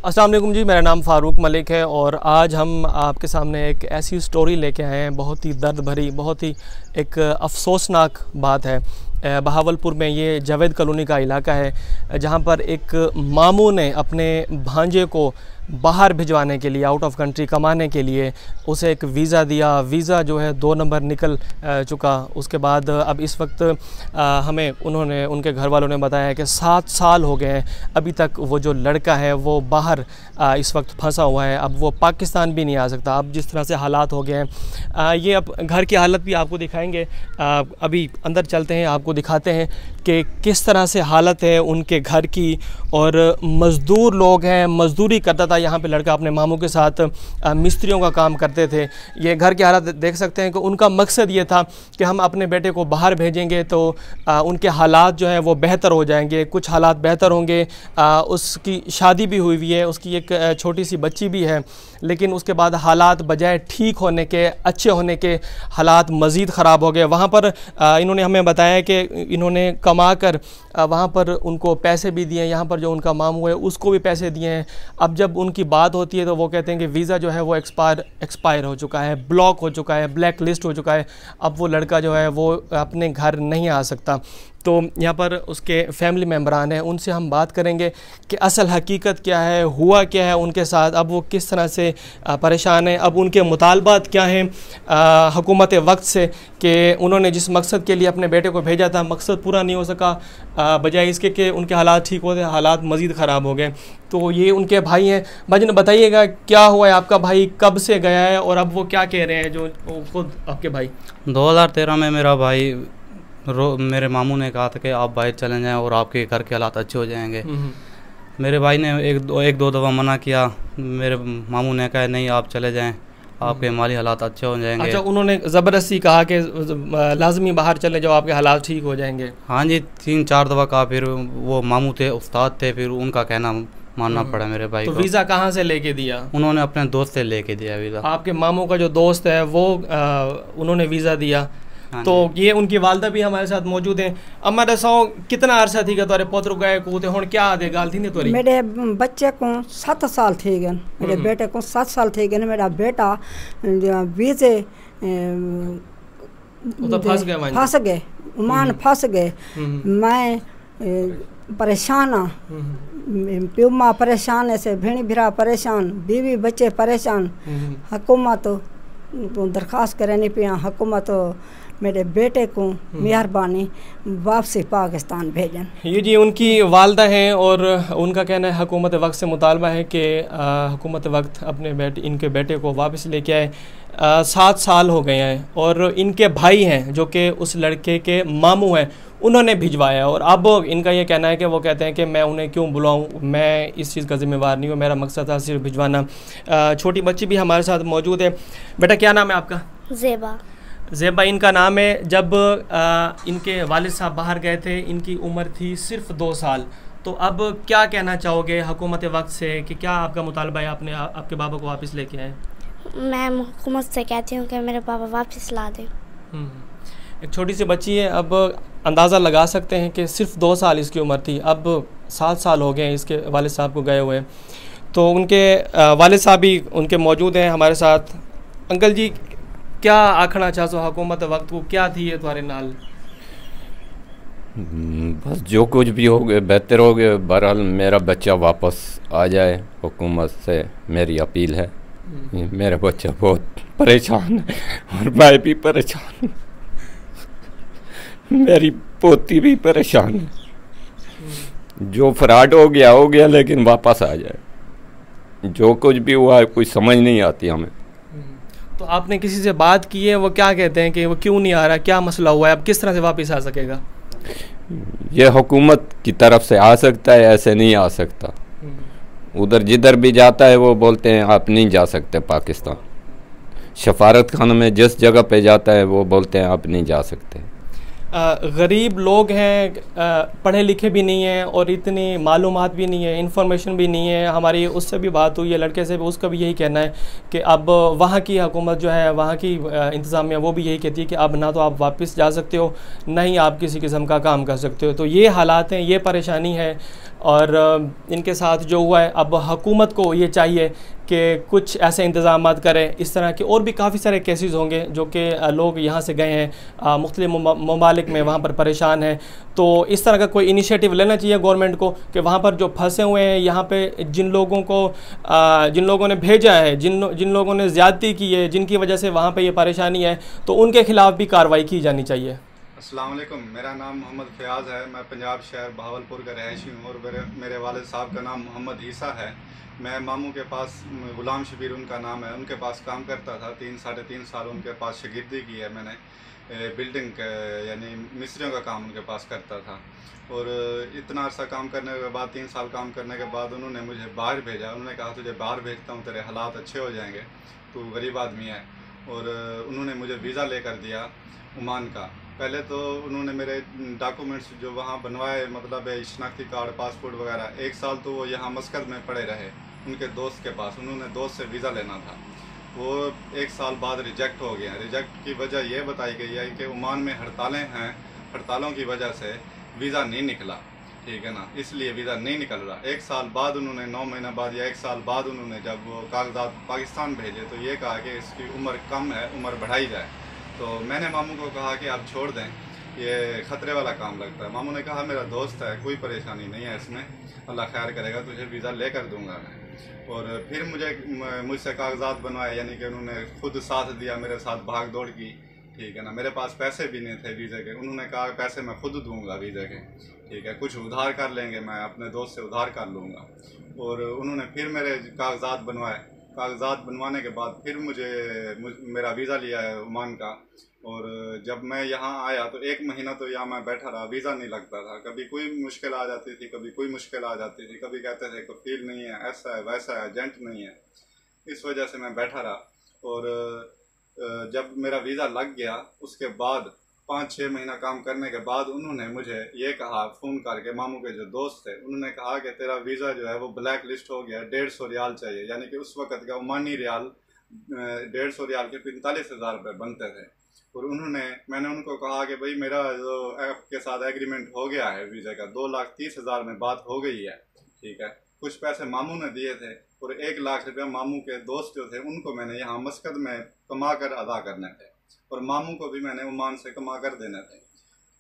अस्सलाम वालेकुम जी, मेरा नाम फ़ारूक मलिक है और आज हम आपके सामने एक ऐसी स्टोरी लेके आए हैं, बहुत ही दर्द भरी, बहुत ही एक अफसोसनाक बात है। बहावलपुर में ये जावेद कॉलोनी का इलाका है जहाँ पर एक मामू ने अपने भांजे को बाहर भिजवाने के लिए, आउट ऑफ कंट्री कमाने के लिए उसे एक वीज़ा दिया। वीज़ा जो है 2 नंबर निकल चुका। उसके बाद अब इस वक्त हमें उनके घर वालों ने बताया कि 7 साल हो गए हैं, अभी तक वो जो लड़का है वो बाहर इस वक्त फंसा हुआ है। अब वो पाकिस्तान भी नहीं आ सकता। अब जिस तरह से हालात हो गए हैं, ये अब घर की हालत भी आपको दिखाएंगे। अभी अंदर चलते हैं, आपको दिखाते हैं कि किस तरह से हालत है उनके घर की। और मज़दूर लोग हैं, मज़दूरी करता था यहाँ पे लड़का, अपने मामू के साथ मिस्त्रियों का काम करते थे। ये घर की हालत देख सकते हैं कि उनका मकसद ये था कि हम अपने बेटे को बाहर भेजेंगे तो उनके हालात जो हैं वो बेहतर हो जाएंगे, कुछ हालात बेहतर होंगे। उसकी शादी भी हुई है, उसकी एक छोटी सी बच्ची भी है, लेकिन उसके बाद हालात बजाय ठीक होने के, अच्छे होने के, हालात मज़ीद ख़राब हो गए। वहाँ पर इन्होंने हमें बताया कि इन्होंने कमा कर वहाँ पर उनको पैसे भी दिए, यहाँ पर जो उनका मामू है उसको भी पैसे दिए हैं। अब जब उनकी बात होती है तो वो कहते हैं कि वीज़ा जो है वो एक्सपायर हो चुका है, ब्लॉक हो चुका है, ब्लैक लिस्ट हो चुका है। अब वो लड़का जो है वो अपने घर नहीं आ सकता। तो यहाँ पर उसके फैमिली मेम्बरान हैं, उनसे हम बात करेंगे कि असल हकीकत क्या है, हुआ क्या है उनके साथ, अब वो किस तरह से परेशान हैं, अब उनके मुतालबात क्या हैं हुकूमत वक्त से कि उन्होंने जिस मकसद के लिए अपने बेटे को भेजा था मकसद पूरा नहीं हो सका, बजाय इसके कि उनके हालात ठीक होते, हालात मज़ीद ख़राब हो गए। तो ये उनके भाई हैं। भाई ने बताइएगा क्या हुआ है, आपका भाई कब से गया है और अब वो क्या कह रहे हैं, जो खुद आपके भाई? 2013 में मेरा भाई मेरे मामू ने कहा था कि आप बाहर चले जाएं और आपके घर के हालात अच्छे हो जाएंगे। मेरे भाई ने एक दो दफ़ा मना किया। मेरे मामू ने कहा नहीं, आप चले जाएं, आपके माली हालात अच्छे हो जाएंगे। अच्छा, उन्होंने ज़बरदस्ती कहा कि लाजमी बाहर चले जाओ, आपके हालात ठीक हो जाएंगे? हाँ जी, 3-4 दफ़ा कहा। फिर वो मामू थे, उस्ताद थे, फिर उनका कहना मानना पड़ा मेरे भाई को। तो वीज़ा कहाँ से लेके दिया? उन्होंने अपने दोस्त से लेके दिया वीज़ा। आपके मामू का जो दोस्त है वो उन्होंने वीज़ा दिया। तो ये उनकी वालदा भी हमारे साथ मौजूद हैं। अम्मा दसाओ कितना अरसा थी तुम्हारे पोत्र गए को हुण क्या आदे गाल थी ने तोरी? मेरे बच्चे को 7 साल थी गए, मेरे बेटे को 7 साल थी गए। मेरा बेटा वीज़े फंस गए, ओमान फंस गए। मैं परेशान हाँ, प्यो माँ परेशान, ऐसे भेड़ी भिरा परेशान, बीवी बच्चे परेशान। हुकूमत तो दरख्वास्त करनी पिया, हुकूमत मेरे बेटे को मेहरबानी वापसी पाकिस्तान भेजन। ये जी उनकी वालदा हैं और उनका कहना है हुकूमत वक्त से मुतालबा है कि हुकूमत वक्त अपने इनके बेटे को वापस लेके आए। 7 साल हो गए हैं और इनके भाई हैं जो कि उस लड़के के मामू हैं, उन्होंने भिजवाया। और अब इनका ये कहना है कि वो कहते हैं कि मैं उन्हें क्यों बुलाऊं, मैं इस चीज़ का ज़िम्मेवार नहीं हूँ, मेरा मकसद था सिर्फ भिजवाना। छोटी बच्ची भी हमारे साथ मौजूद है। बेटा क्या नाम है आपका? ज़ेबा। ज़ेबा इनका नाम है। जब इनके वालिद साहब बाहर गए थे, इनकी उम्र थी सिर्फ 2 साल। तो अब क्या कहना चाहोगे हुकूमत वक्त से कि क्या आपका मुतालबा है आपने आपके बाबा को वापस लेके आए? मैं हुकूमत से कहती हूँ कि मेरे पापा वापस ला दें। एक छोटी सी बच्ची है, अब अंदाज़ा लगा सकते हैं कि सिर्फ 2 साल इसकी उम्र थी, अब 7 साल हो गए हैं इसके वालिद साहब को गए हुए। तो उनके वालिद साहब भी उनके मौजूद हैं हमारे साथ। अंकल जी क्या आखना चाहो हुकूमत वक्त को, क्या थी ये तुम्हारे नाल? बस जो कुछ भी हो गए बेहतर हो गए। बहरहाल मेरा बच्चा वापस आ जाए, हुकूमत से मेरी अपील है। मेरा बच्चा बहुत परेशान है और भाई भी परेशान है, मेरी पोती भी परेशान है। जो फ्रॉड हो गया लेकिन वापस आ जाए। जो कुछ भी हुआ है कुछ समझ नहीं आती हमें। तो आपने किसी से बात की है, वो क्या कहते हैं कि वो क्यों नहीं आ रहा, क्या मसला हुआ है, अब किस तरह से वापस आ सकेगा? ये हुकूमत की तरफ से आ सकता है, ऐसे नहीं आ सकता। उधर जिधर भी जाता है वो बोलते हैं आप नहीं जा सकते पाकिस्तान। सफारत खाना में जिस जगह पे जाता है वो बोलते हैं आप नहीं जा सकते। गरीब लोग हैं, पढ़े लिखे भी नहीं हैं और इतनी मालूमात भी नहीं है, इन्फॉर्मेशन भी नहीं है। हमारी उससे भी बात हुई है लड़के से भी, उसका भी यही कहना है कि अब वहाँ की हुकूमत जो है, वहाँ की इंतज़ामिया वो भी यही कहती है कि अब ना तो आप वापस जा सकते हो, ना ही आप किसी किस्म का काम कर सकते हो। तो ये हालात हैं, ये परेशानी है और इनके साथ जो हुआ है, अब हुकूमत को ये चाहिए कि कुछ ऐसे इंतज़ाम करें। इस तरह के और भी काफ़ी सारे केसेस होंगे जो कि लोग यहाँ से गए हैं मुख्तलिफ ममालिक में, वहाँ पर परेशान हैं। तो इस तरह का कोई इनिशिएटिव लेना चाहिए गवर्नमेंट को कि वहाँ पर जो फंसे हुए हैं, यहाँ पे जिन लोगों ने भेजा है, जिन लोगों ने ज़्यादती की है, जिनकी वजह से वहाँ पर ये परेशानी है, तो उनके ख़िलाफ़ भी कार्रवाई की जानी चाहिए। अस्सलाम वालेकुम, मेरा नाम मोहम्मद फ़याज़ है। मैं पंजाब शहर बहावलपुर का रहायशी हूँ और मेरे वालिद साहब का नाम मोहम्मद ईसा है। मैं मामू के पास, ग़ुलाम शबीर उनका नाम है, उनके पास काम करता था। 3-3.5 साल उनके पास शागिर्दी की है मैंने। बिल्डिंग यानी मिस्त्रियों का काम उनके पास करता था और इतना अर्सा काम करने के बाद, 3 साल काम करने के बाद उन्होंने मुझे बाहर भेजा। उन्होंने कहा तुझे बाहर भेजता हूँ, तेरे हालात अच्छे हो जाएंगे, तू गरीब आदमी है। और उन्होंने मुझे वीज़ा लेकर दिया ओमान का। पहले तो उन्होंने मेरे डॉक्यूमेंट्स जो वहाँ बनवाए, मतलब शनाख्ती कार्ड, पासपोर्ट वगैरह। 1 साल तो वो यहाँ मस्कत में पड़े रहे उनके दोस्त के पास। उन्होंने दोस्त से वीज़ा लेना था, वो 1 साल बाद रिजेक्ट हो गया। रिजेक्ट की वजह ये बताई गई है कि ओमान में हड़तालें हैं, हड़तालों की वजह से वीज़ा नहीं निकला, ठीक है ना, इसलिए वीज़ा नहीं निकल रहा। 1 साल बाद उन्होंने, 9 महीना बाद या 1 साल बाद उन्होंने जब वो कागजात पाकिस्तान भेजे तो ये कहा कि इसकी उम्र कम है, उम्र बढ़ाई जाए। तो मैंने मामू को कहा कि आप छोड़ दें, ये ख़तरे वाला काम लगता है। मामू ने कहा मेरा दोस्त है, कोई परेशानी नहीं है इसमें, अल्लाह खैर करेगा, तुझे वीज़ा लेकर दूंगा मैं। और फिर मुझसे कागजात बनवाए, यानी कि उन्होंने खुद साथ दिया, मेरे साथ भाग दौड़ की, ठीक है ना। मेरे पास पैसे भी नहीं थे वीज़े के, उन्होंने कहा पैसे मैं खुद दूंगा वीज़े के, ठीक है, कुछ उधार कर लेंगे, मैं अपने दोस्त से उधार कर लूँगा। और उन्होंने फिर मेरे कागजात बनवाए। कागजात बनवाने के बाद फिर मेरा वीज़ा लिया है ओमान का। और जब मैं यहाँ आया तो 1 महीना तो यहाँ मैं बैठा रहा, वीज़ा नहीं लगता था। कभी कोई मुश्किल आ जाती थी, कभी कोई मुश्किल आ जाती थी, कभी कहते थे कफील नहीं है, ऐसा है वैसा है, एजेंट नहीं है। इस वजह से मैं बैठा रहा। और जब मेरा वीज़ा लग गया उसके बाद 5-6 महीना काम करने के बाद उन्होंने मुझे ये कहा फ़ोन करके, मामू के जो दोस्त थे, उन्होंने कहा कि तेरा वीज़ा जो है वो ब्लैक लिस्ट हो गया, 150 रियाल चाहिए। यानी कि उस वक़्त का ओमानी रियाल 150 रियाल के 45,000 रुपये बनते थे। और मैंने उनको कहा कि भाई मेरा जो आपके साथ एग्रीमेंट हो गया है वीज़े का, 2,30,000 में बात हो गई है, ठीक है। कुछ पैसे मामू ने दिए थे और 1 लाख रुपये मामू के दोस्त जो थे उनको मैंने यहाँ मस्कत में कमा कर अदा करने थे और मामू को भी मैंने ओमान से कमा कर देने थे।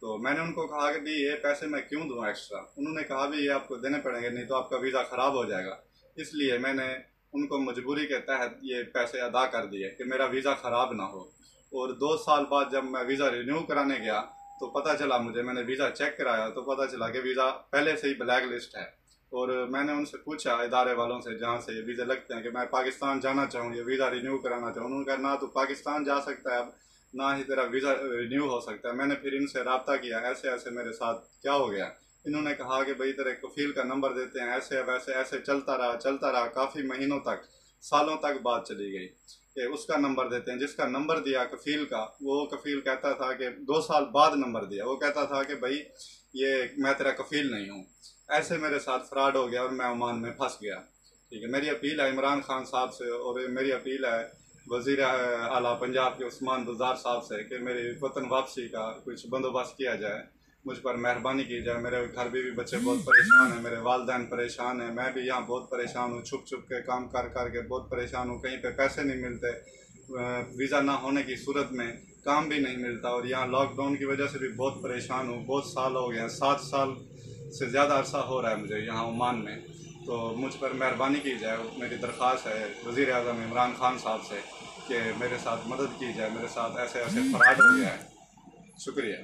तो मैंने उनको कहा कि भाई ये पैसे मैं क्यों दूँ एक्स्ट्रा। उन्होंने कहा भी ये आपको देने पड़ेंगे, नहीं तो आपका वीज़ा ख़राब हो जाएगा। इसलिए मैंने उनको मजबूरी के तहत ये पैसे अदा कर दिए कि मेरा वीज़ा ख़राब ना हो। और 2 साल बाद जब मैं वीज़ा रिन्यू कराने गया तो पता चला मैंने वीज़ा चेक कराया तो पता चला कि वीज़ा पहले से ही ब्लैक लिस्ट है। और मैंने उनसे पूछा इदारे वालों से जहाँ से ये वीज़ा लगते हैं कि मैं पाकिस्तान जाना चाहूँ, ये वीज़ा रिन्यू कराना चाहूँ। उन्होंने कहा ना तो पाकिस्तान जा सकता है अब, ना ही तेरा वीज़ा रिन्यू हो सकता है। मैंने फिर इनसे रब्ता किया, ऐसे ऐसे मेरे साथ क्या हो गया। इन्होंने कहा कि भाई तेरे कफील का नंबर देते हैं, ऐसे वैसे ऐसे चलता रहा। काफ़ी महीनों तक, सालों तक बात चली गई कि उसका नंबर देते हैं। जिसका नंबर दिया कफील का, वो कफील कहता था कि 2 साल बाद नंबर दिया, वो कहता था कि भाई ये मैं तेरा कफील नहीं हूँ। ऐसे मेरे साथ फ्रॉड हो गया और मैं ओमान में फंस गया, ठीक है। मेरी अपील है इमरान खान साहब से और मेरी अपील है वज़ीर आला पंजाब के उस्मान बुज़दार साहब से कि मेरी वतन वापसी का कुछ बंदोबस्त किया जाए, मुझ पर मेहरबानी की जाए। मेरे घर बीवी बच्चे बहुत परेशान हैं, मेरे वालिदैन परेशान हैं, मैं भी यहाँ बहुत परेशान हूँ। छुप के काम कर के बहुत परेशान हूँ। कहीं पे पैसे नहीं मिलते, वीज़ा ना होने की सूरत में काम भी नहीं मिलता। और यहाँ लॉकडाउन की वजह से भी बहुत परेशान हूँ। बहुत साल हो गए हैं, 7 साल से ज़्यादा अरसा हो रहा है मुझे यहाँ ओमान में। तो मुझ पर मेहरबानी की जाए। मेरी दरख्वास्त है वज़ीर आज़म इमरान खान साहब से कि मेरे साथ मदद की जाए। मेरे साथ ऐसे फ्रॉड हो गया है। शुक्रिया।